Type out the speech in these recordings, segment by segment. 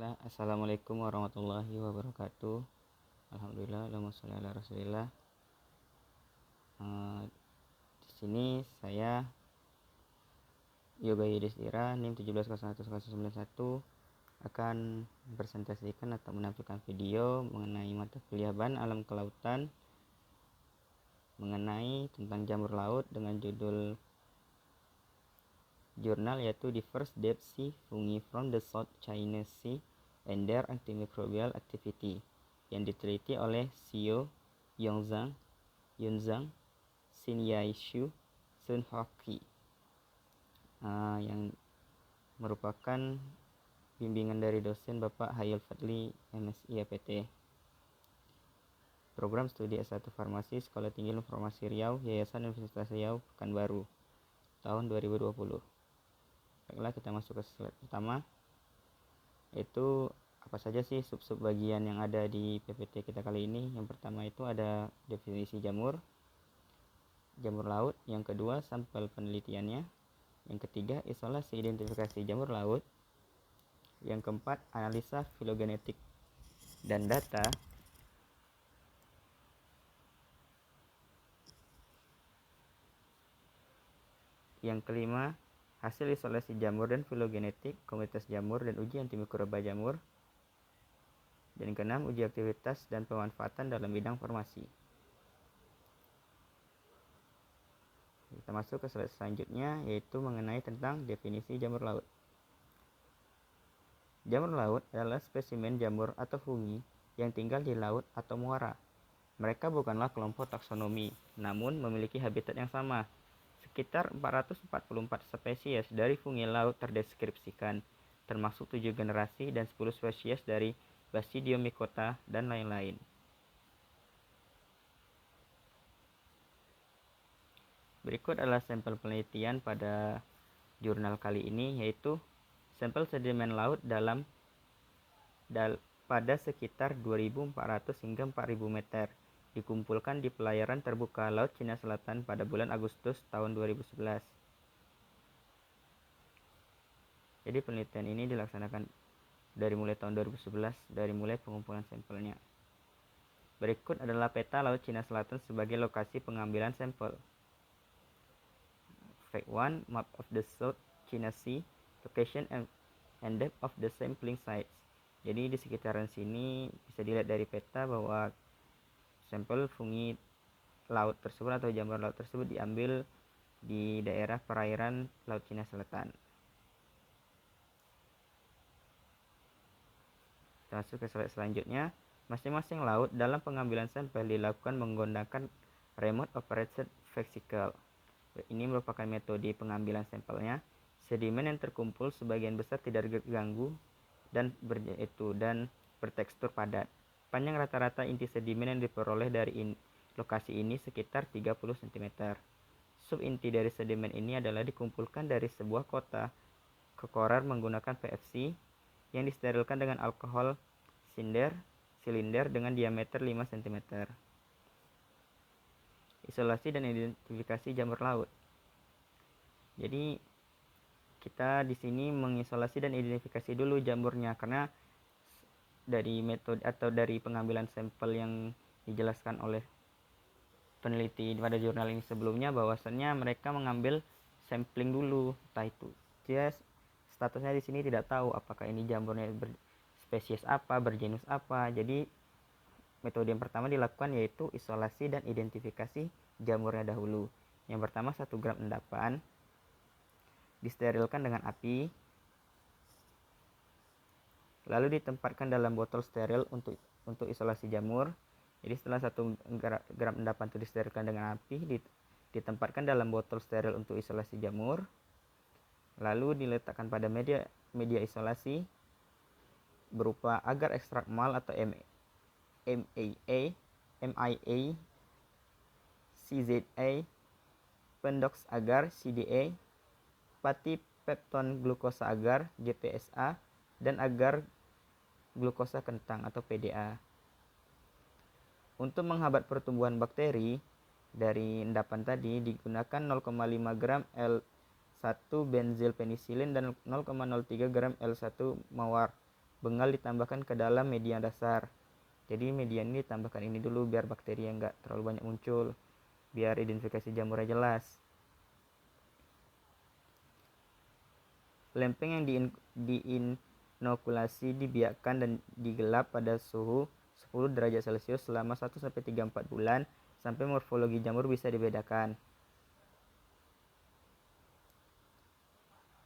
Bismillah. Assalamualaikum warahmatullahi wabarakatuh. Alhamdulillah, Allahumma sholli ala Rasulillah. Di sini saya Yoga Yudhistira NIM 17011191 akan presentasikan atau menampilkan video mengenai mata kuliah BAN Alam Kelautan mengenai tentang jamur laut dengan judul jurnal yaitu The First Deep Sea Fungi from the South China Sea and Their Antimicrobial Activity yang diteliti oleh Xiao Yongzhang, Yunzhang, Xin Yaishu, Sun Hoki yang merupakan bimbingan dari dosen Bapak Hayul Fadli MSI APT. Program Studi S1 Farmasi Sekolah Tinggi Informasi Riau Yayasan Universitas Riau Pekanbaru tahun 2020. Baiklah, kita masuk ke slide pertama, yaitu apa saja sih sub-sub bagian yang ada di PPT kita kali ini. Yang pertama itu ada definisi jamur laut. Yang kedua, sampel penelitiannya. Yang ketiga, isolasi identifikasi jamur laut. Yang keempat, analisa filogenetik dan data. Yang kelima, hasil isolasi jamur dan filogenetik, komunitas jamur dan uji antimikroba jamur. Dan keenam, uji aktivitas dan pemanfaatan dalam bidang farmasi. Kita masuk ke slide selanjutnya, yaitu mengenai tentang definisi jamur laut. Jamur laut adalah spesimen jamur atau fungi yang tinggal di laut atau muara. Mereka bukanlah kelompok taksonomi, namun memiliki habitat yang sama. Sekitar 444 spesies dari fungi laut terdeskripsikan, termasuk 7 generasi dan 10 spesies dari Basidiomycota dan lain-lain. Berikut adalah sampel penelitian pada jurnal kali ini, yaitu sampel sedimen laut pada sekitar 2.400 hingga 4.000 meter dikumpulkan di pelayaran terbuka Laut Cina Selatan pada bulan Agustus tahun 2011. Jadi penelitian ini dilaksanakan dari mulai tahun 2011, dari mulai pengumpulan sampelnya. Berikut adalah peta Laut Cina Selatan sebagai lokasi pengambilan sampel. Fact 1, Map of the South China Sea, Location and Depth of the Sampling Sites. Jadi di sekitaran sini bisa dilihat dari peta bahwa sampel fungi laut tersebut atau jamur laut tersebut diambil di daerah perairan Laut Cina Selatan. Kita masuk ke slide selanjutnya. Masing-masing laut dalam pengambilan sampel dilakukan menggunakan Remote Operated Vesicle. Ini merupakan metode pengambilan sampelnya. Sedimen yang terkumpul sebagian besar tidak terganggu dan bertekstur padat. Panjang rata-rata inti sedimen yang diperoleh dari lokasi ini sekitar 30 cm. Subinti dari sedimen ini adalah dikumpulkan dari sebuah kotak kekorar menggunakan PFC yang disterilkan dengan alkohol silinder dengan diameter 5 cm. Isolasi dan identifikasi jamur laut. Jadi kita di sini mengisolasi dan identifikasi dulu jamurnya, karena dari metode atau dari pengambilan sampel yang dijelaskan oleh peneliti pada jurnal ini sebelumnya, bahwasannya mereka mengambil sampling dulu, entah itu dia statusnya di sini tidak tahu apakah ini jamurnya berspesies apa, bergenus apa. Jadi metode yang pertama dilakukan yaitu isolasi dan identifikasi jamurnya dahulu. Yang pertama, 1 gram endapan disterilkan dengan api, lalu ditempatkan dalam botol steril untuk isolasi jamur. Jadi setelah 1 gram endapan itu disterilkan dengan api, ditempatkan dalam botol steril untuk isolasi jamur, lalu diletakkan pada media isolasi berupa agar ekstrak mal atau MIA, CZA, pendox agar CDA, pati pepton glukosa agar GPSA, dan agar glukosa kentang atau PDA. Untuk menghambat pertumbuhan bakteri dari endapan tadi digunakan 0,5 gram L1 benzil penisilin dan 0,03 gram L1 mawar bengal ditambahkan ke dalam media dasar. Jadi media ini ditambahkan ini dulu biar bakteri yang nggak terlalu banyak muncul, biar identifikasi jamurnya jelas. Lempeng yang diinokulasi dibiarkan dan digelap pada suhu 10 derajat Celcius selama 1-3-4 bulan sampai morfologi jamur bisa dibedakan.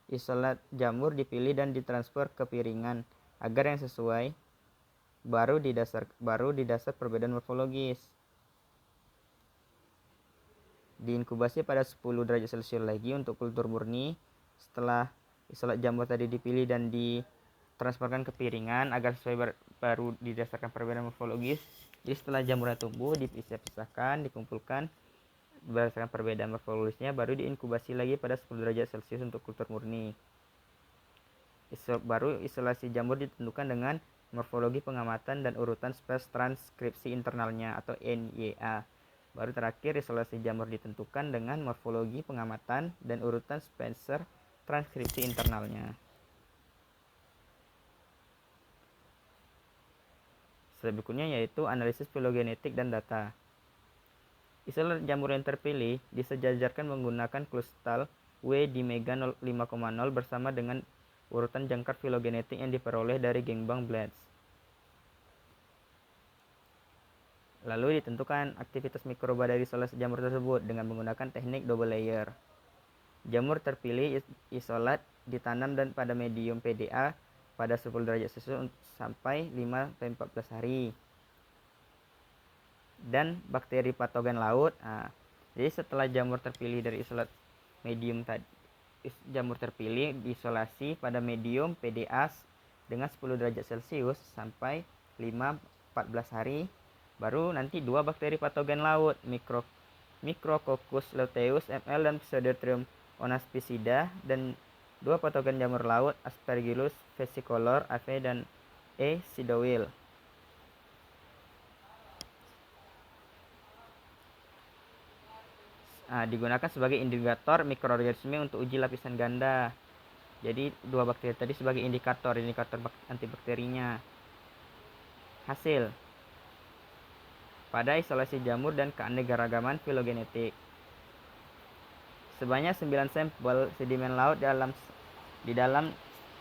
Isolat jamur dipilih dan ditransfer ke piringan agar yang sesuai baru di dasar perbedaan morfologis. Diinkubasi pada 10 derajat Celcius lagi untuk kultur murni. Setelah isolat jamur tadi dipilih dan ditransferkan ke piringan agar sesuai baru didasarkan perbedaan morfologis. Jadi setelah jamurnya tumbuh dipisah-pisahkan, dikumpulkan berdasarkan perbedaan morfologisnya, baru diinkubasi lagi pada 10 derajat Celcius untuk kultur murni. Baru isolasi jamur ditentukan dengan morfologi pengamatan dan urutan spesies transkripsi internalnya atau NYA. Baru terakhir isolasi jamur ditentukan dengan morfologi pengamatan dan urutan spesies transkripsi internalnya. Berikutnya yaitu analisis filogenetik dan data. Isolat jamur yang terpilih disejajarkan menggunakan kristal W di Mega 5,0 bersama dengan urutan jangkar filogenetik yang diperoleh dari gangbang blades. Lalu ditentukan aktivitas mikroba dari isolasi jamur tersebut dengan menggunakan teknik double layer. Jamur terpilih isolat ditanam dan pada medium PDA pada 10 derajat Celcius sampai 5-14 hari. Dan bakteri patogen laut. Jadi setelah jamur terpilih dari isolat medium tadi, jamur terpilih diisolasi pada medium PDA dengan 10 derajat Celcius sampai 5-14 hari. Baru nanti dua bakteri patogen laut, Micrococcus luteus ML dan Pseudotrichum onaspicida, dan dua patogen jamur laut, Aspergillus versicolor AV dan E. Sidowil. Digunakan sebagai indikator mikroorganisme untuk uji lapisan ganda. Jadi dua bakteri tadi sebagai indikator antibakterinya. Hasil pada isolasi jamur dan keanekaragaman filogenetik. Sebanyak 9 sampel sedimen laut di dalam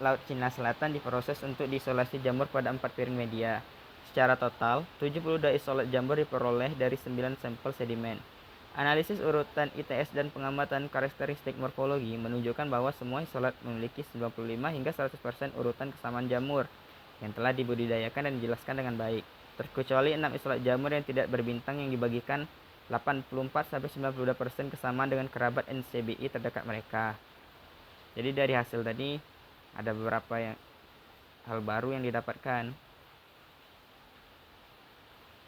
Laut Cina Selatan diproses untuk diisolasi jamur pada 4 piring media. Secara total, 72 isolat jamur diperoleh dari 9 sampel sedimen. Analisis urutan ITS dan pengamatan karakteristik morfologi menunjukkan bahwa semua isolat memiliki 95 hingga 100% urutan kesamaan jamur yang telah dibudidayakan dan dijelaskan dengan baik, terkecuali 6 isolat jamur yang tidak berbintang yang dibagikan 84-92% kesamaan dengan kerabat NCBI terdekat mereka. Jadi dari hasil tadi ada beberapa hal baru yang didapatkan.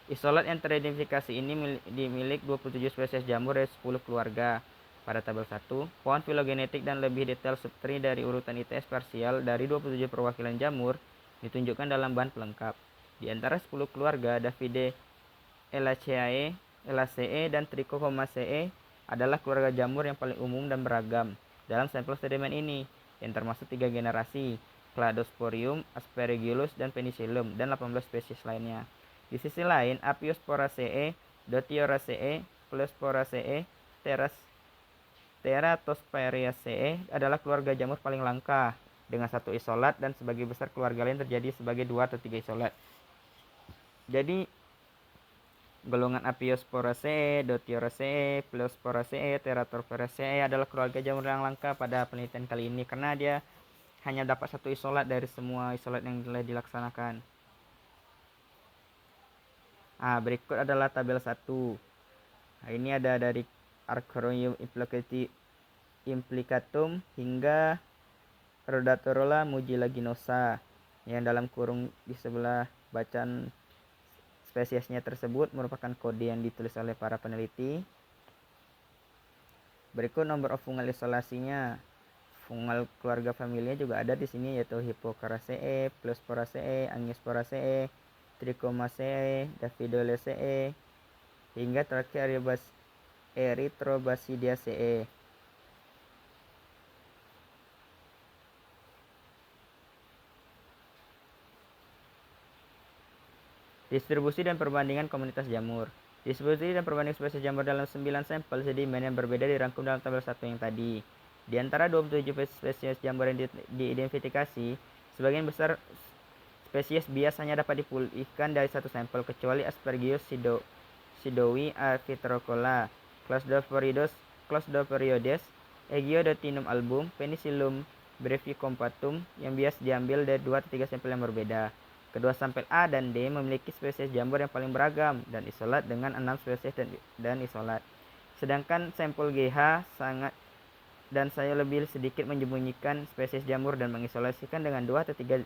Isolat yang teridentifikasi ini dimiliki 27 spesies jamur dari 10 keluarga. Pada tabel 1, pohon filogenetik dan lebih detail subtree dari urutan ITS parsial dari 27 perwakilan jamur ditunjukkan dalam bahan pelengkap. Di antara 10 keluarga, Daphide Elaceae, dan Trichomaceae adalah keluarga jamur yang paling umum dan beragam dalam sampel sedimen ini, yang termasuk 3 generasi, Cladosporium, Aspergillus, dan Penicillium, dan 18 spesies lainnya. Di sisi lain, Apiosphoraceae, Dotioraceae, Pleosphoraceae, Teratospheriaceae adalah keluarga jamur paling langka dengan 1 isolat, dan sebagai besar keluarga lain terjadi sebagai 2 atau 3 isolat. Jadi golongan Apiosphoraceae, Dotioraceae, Pleosphoraceae, Teratospheriaceae adalah keluarga jamur yang langka pada penelitian kali ini karena dia hanya dapat 1 isolat dari semua isolat yang telah dilaksanakan. Berikut adalah tabel 1. Ini ada dari Archorium implicatum hingga Rhodotorola mugilaginosa, yang dalam kurung di sebelah bacaan spesiesnya tersebut merupakan kode yang ditulis oleh para peneliti. Berikut nomor of fungal isolasinya. Fungal keluarga familinya juga ada di sini, yaitu Hippocaraceae, Pleosphoraceae, Angiosphoraceae, Trichomaceae, Daphidolaceae, hingga terakhir Erythrobasidiaceae. Distribusi dan perbandingan komunitas jamur. Distribusi dan perbandingan spesies jamur dalam 9 sampel sedimen yang berbeda dirangkum dalam tabel 1 yang tadi. Di antara 27 spesies jamur yang diidentifikasi, sebagian besar spesies bias hanya dapat dipulihkan dari satu sampel, kecuali Aspergillus sidowi avitrocola, Clostridoperiodes, Egiodotinum album, Penicillium brevicompactum yang bias diambil dari 2-3 sampel yang berbeda. Kedua sampel A dan D memiliki spesies jamur yang paling beragam dan isolat dengan 6 spesies dan isolat. Sedangkan sampel GH saya lebih sedikit menyembunyikan spesies jamur dan mengisolasikan dengan 2 atau 3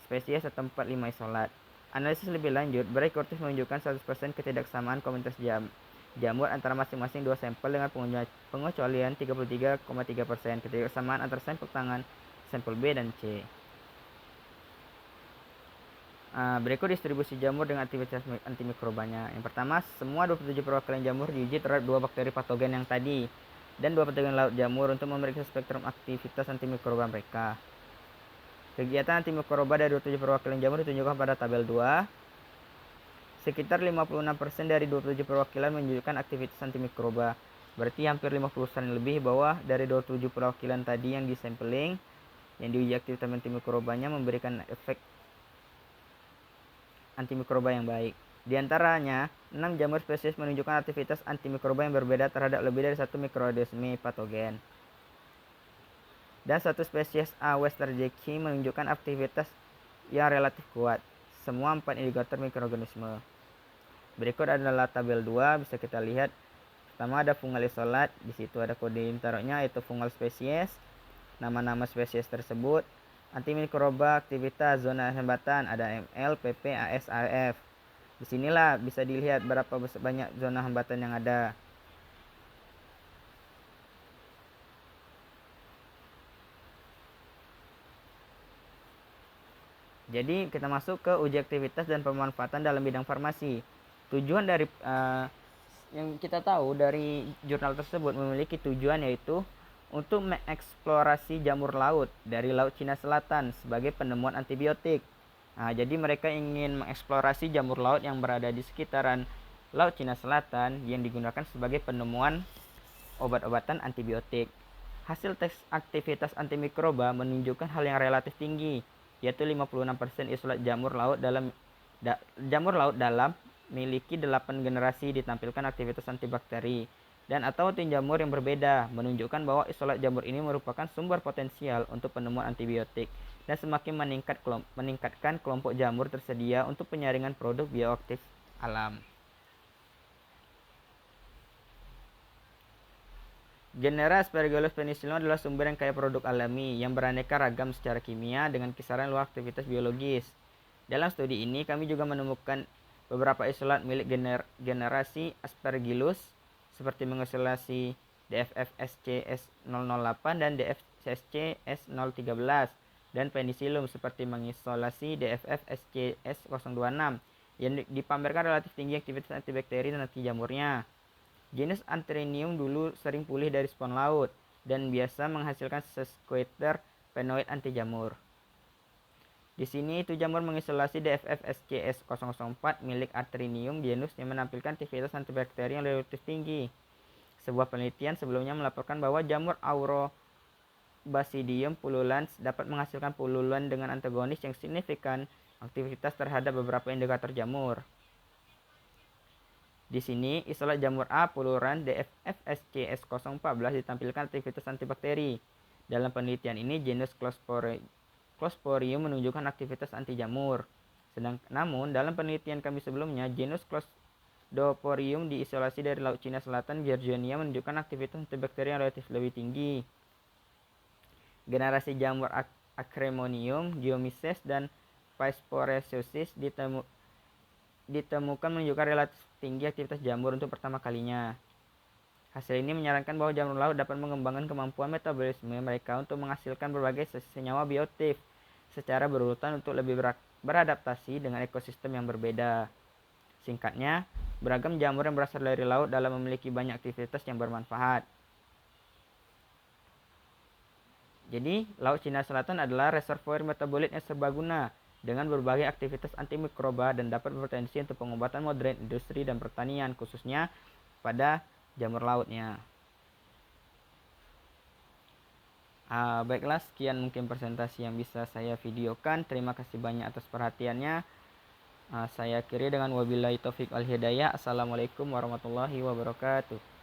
spesies atau 4-5 isolat. Analisis lebih lanjut, Brey-Curtis menunjukkan 100% ketidaksamaan komunitas jamur antara masing-masing dua sampel dengan pengecualian 33,3% ketidaksamaan antara sampel tangan, sampel B dan C. Berikut distribusi jamur dengan aktivitas antimikrobanya. Yang pertama, semua 27 perwakilan jamur diuji terhadap 2 bakteri patogen yang tadi dan 2 patogen laut jamur untuk memeriksa spektrum aktivitas antimikroba mereka. Kegiatan antimikroba dari 27 perwakilan jamur ditunjukkan pada tabel 2. Sekitar 56% dari 27 perwakilan menunjukkan aktivitas antimikroba. Berarti hampir 50% lebih bahwa dari 27 perwakilan tadi yang disampling, yang diuji aktivitas antimikrobanya memberikan efek antimikroba yang baik. Di antaranya, 6 jamur spesies menunjukkan aktivitas antimikroba yang berbeda terhadap lebih dari 1 mikroorganisme patogen. Dan 1 spesies A. Westerjecki menunjukkan aktivitas yang relatif kuat. Semua 4 indikator mikroorganisme. Berikut adalah tabel 2, bisa kita lihat. Pertama ada fungal isolat, di situ ada kode intaronya yaitu fungal spesies, nama-nama spesies tersebut. Antimikroba aktivitas zona hambatan ada ML, PP, AS, AF. Disinilah bisa dilihat berapa banyak zona hambatan yang ada. Jadi kita masuk ke uji aktivitas dan pemanfaatan dalam bidang farmasi. Tujuan dari yang kita tahu dari jurnal tersebut memiliki tujuan yaitu untuk mengeksplorasi jamur laut dari Laut Cina Selatan sebagai penemuan antibiotik. Jadi mereka ingin mengeksplorasi jamur laut yang berada di sekitaran Laut Cina Selatan yang digunakan sebagai penemuan obat-obatan antibiotik. Hasil tes aktivitas antimikroba menunjukkan hal yang relatif tinggi, yaitu 56% isolat jamur laut dalam memiliki 8 generasi ditampilkan aktivitas antibakteri dan atau tim jamur yang berbeda, menunjukkan bahwa isolat jamur ini merupakan sumber potensial untuk penemuan antibiotik dan semakin meningkatkan kelompok jamur tersedia untuk penyaringan produk bioaktif alam. Genera Aspergillus penicillium adalah sumber yang kaya produk alami yang beraneka ragam secara kimia dengan kisaran luar aktivitas biologis. Dalam studi ini kami juga menemukan beberapa isolat milik generasi Aspergillus seperti mengisolasi DFFSCS008 dan DFSCS013 dan Penicillium seperti mengisolasi DFFSCS026 yang dipamerkan relatif tinggi aktivitas antibakteri dan anti jamurnya. Genus Anthraeum dulu sering pulih dari spon laut dan biasa menghasilkan sesquiter penoid anti jamur. Di sini itu jamur mengisolasi DFFSCS004 milik Anthraeum genus yang menampilkan aktivitas antibakteri yang relatif tinggi. Sebuah penelitian sebelumnya melaporkan bahwa jamur Aurobasidium pullulans dapat menghasilkan pululan dengan antagonis yang signifikan aktivitas terhadap beberapa indikator jamur. Di sini, isolat jamur A puluran DFFSCS014 ditampilkan aktivitas antibakteri. Dalam penelitian ini, genus Clostridium menunjukkan aktivitas anti jamur. Namun, dalam penelitian kami sebelumnya, genus Clostridium diisolasi dari Laut Cina Selatan, Virginia menunjukkan aktivitas antibakteri yang relatif lebih tinggi. Generasi jamur Acremonium, Geomyces, dan Phaesporesiosis ditemukan menunjukkan relatif tinggi aktivitas jamur untuk pertama kalinya. Hasil ini menyarankan bahwa jamur laut dapat mengembangkan kemampuan metabolisme mereka untuk menghasilkan berbagai senyawa bioaktif secara berurutan untuk lebih beradaptasi dengan ekosistem yang berbeda. Singkatnya, beragam jamur yang berasal dari laut dalam memiliki banyak aktivitas yang bermanfaat. Jadi, Laut Cina Selatan adalah reservoir metabolit yang serbaguna dengan berbagai aktivitas antimikroba dan dapat berpotensi untuk pengobatan modern industri dan pertanian, khususnya pada jamur lautnya. Baiklah, sekian mungkin presentasi yang bisa saya videokan. Terima kasih banyak atas perhatiannya. Saya akhiri dengan wabillahi taufik wal hidayah. Assalamualaikum warahmatullahi wabarakatuh.